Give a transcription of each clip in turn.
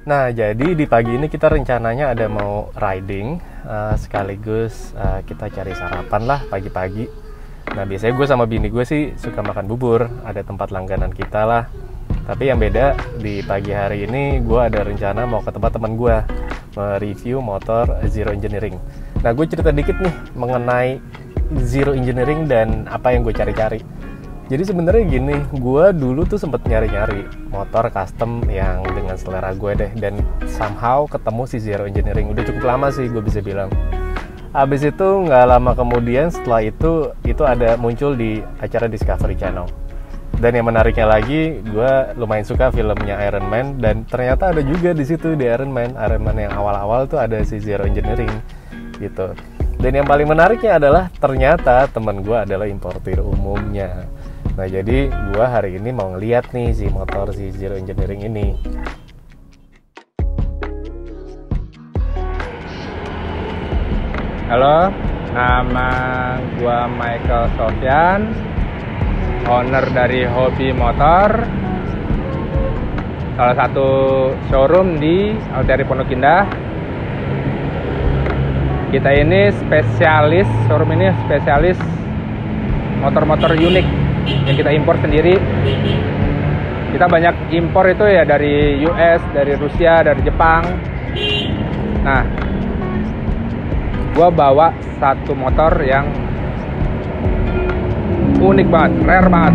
Nah, jadi di pagi ini kita rencananya ada mau riding, sekaligus kita cari sarapan lah pagi-pagi. Nah, biasanya gue sama bini gue sih suka makan bubur, ada tempat langganan kita lah. Tapi yang beda, di pagi hari ini gue ada rencana mau ke tempat teman gue, mereview motor Zero Engineering. Nah, gue cerita dikit nih mengenai Zero Engineering dan apa yang gue cari-cari. Jadi sebenarnya gini, gue dulu tuh sempet nyari-nyari motor custom yang dengan selera gue deh, dan somehow ketemu si Zero Engineering. Udah cukup lama sih gue bisa bilang. Abis itu nggak lama kemudian setelah itu ada muncul di acara Discovery Channel. Dan yang menariknya lagi, gue lumayan suka filmnya Iron Man, dan ternyata ada juga di situ di Iron Man yang awal-awal tuh ada si Zero Engineering gitu. Dan yang paling menariknya adalah ternyata teman gue adalah importir umumnya. Nah, jadi gue hari ini mau ngeliat nih si motor si Zero Engineering ini. Halo, nama gue Michael Sofyan, owner dari Hobi Motor, salah satu showroom di Alteri Pondok Indah. Kita ini showroom ini spesialis motor-motor unik yang kita impor sendiri. Kita banyak impor itu ya dari US, dari Rusia, dari Jepang. Nah, gue bawa satu motor yang unik banget, rare banget.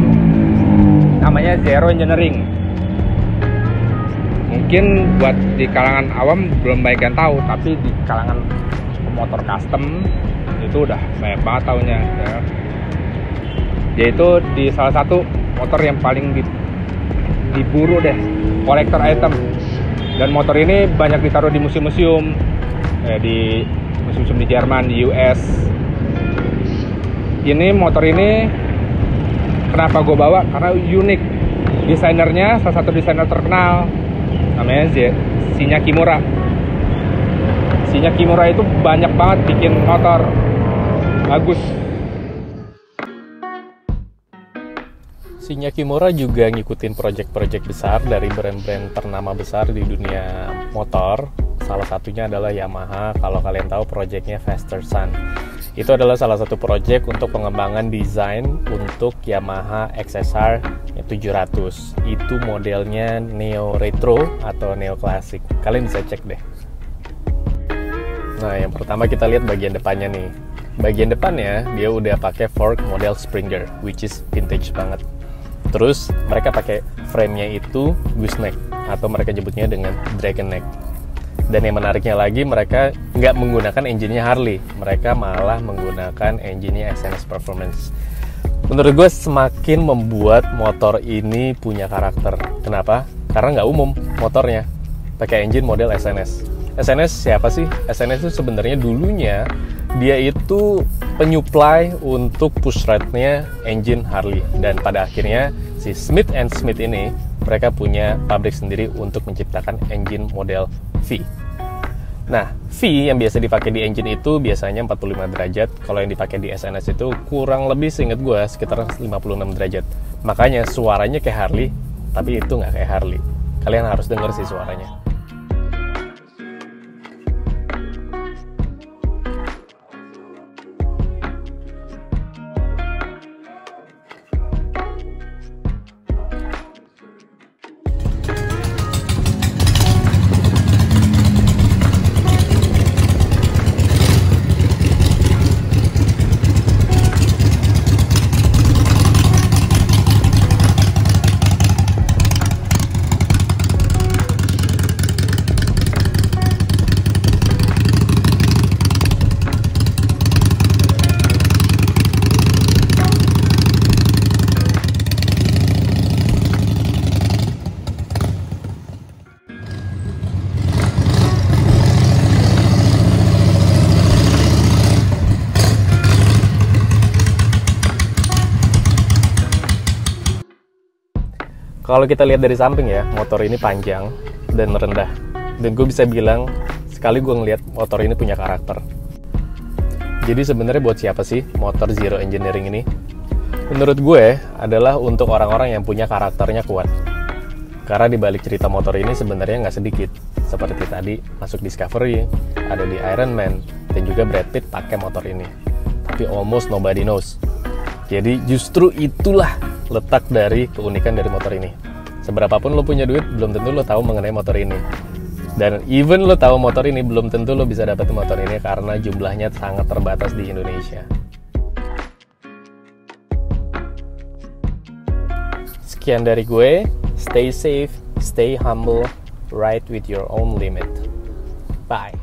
Namanya Zero Engineering. Mungkin buat di kalangan awam belum banyak yang tahu, tapi di kalangan motor custom itu udah banyak banget taunya ya. Yaitu di salah satu motor yang paling diburu deh, collector item. Dan motor ini banyak ditaruh di museum-museum, di museum-museum di Jerman, di US. Ini motor ini kenapa gue bawa? Karena unik. Desainernya salah satu desainer terkenal, namanya Shinya Kimura. Shinya Kimura itu banyak banget bikin motor bagus. Shinya Kimura juga ngikutin project-project besar dari brand-brand ternama besar di dunia motor. Salah satunya adalah Yamaha. Kalau kalian tahu projectnya Faster Sun, itu adalah salah satu project untuk pengembangan desain untuk Yamaha XSR 700. Itu modelnya Neo Retro atau Neo Classic. Kalian bisa cek deh. Nah, yang pertama kita lihat bagian depannya nih. Bagian depannya dia udah pakai fork model Springer, which is vintage banget. Terus mereka pakai frame-nya itu gooseneck atau mereka nyebutnya dengan dragon neck. Dan yang menariknya lagi, mereka nggak menggunakan engine-nya Harley, mereka malah menggunakan engine-nya SNS Performance. Menurut gue semakin membuat motor ini punya karakter. Kenapa? Karena nggak umum motornya pakai engine model SNS. SNS siapa sih? SNS itu sebenarnya dulunya dia itu penyuplai untuk push rod-nya engine Harley, dan pada akhirnya si Smith & Smith ini mereka punya pabrik sendiri untuk menciptakan engine model V. Nah, V yang biasa dipakai di engine itu biasanya 45 derajat. Kalau yang dipakai di SNS itu kurang lebih seinget gue sekitar 56 derajat. Makanya suaranya kayak Harley, tapi itu nggak kayak Harley. Kalian harus denger sih suaranya. Kalau kita lihat dari samping ya, motor ini panjang dan rendah. Dan gue bisa bilang, sekali gue ngeliat motor ini punya karakter. Jadi sebenarnya buat siapa sih motor Zero Engineering ini? Menurut gue adalah untuk orang-orang yang punya karakternya kuat. Karena di balik cerita motor ini sebenarnya nggak sedikit seperti tadi masuk Discovery, ada di Iron Man, dan juga Brad Pitt pakai motor ini. Tapi almost nobody knows. Jadi justru itulah letak dari keunikan dari motor ini. Seberapapun lo punya duit, belum tentu lo tahu mengenai motor ini. Dan even lo tahu motor ini, belum tentu lo bisa dapetin motor ini karena jumlahnya sangat terbatas di Indonesia. Sekian dari gue, stay safe, stay humble, ride with your own limit. Bye.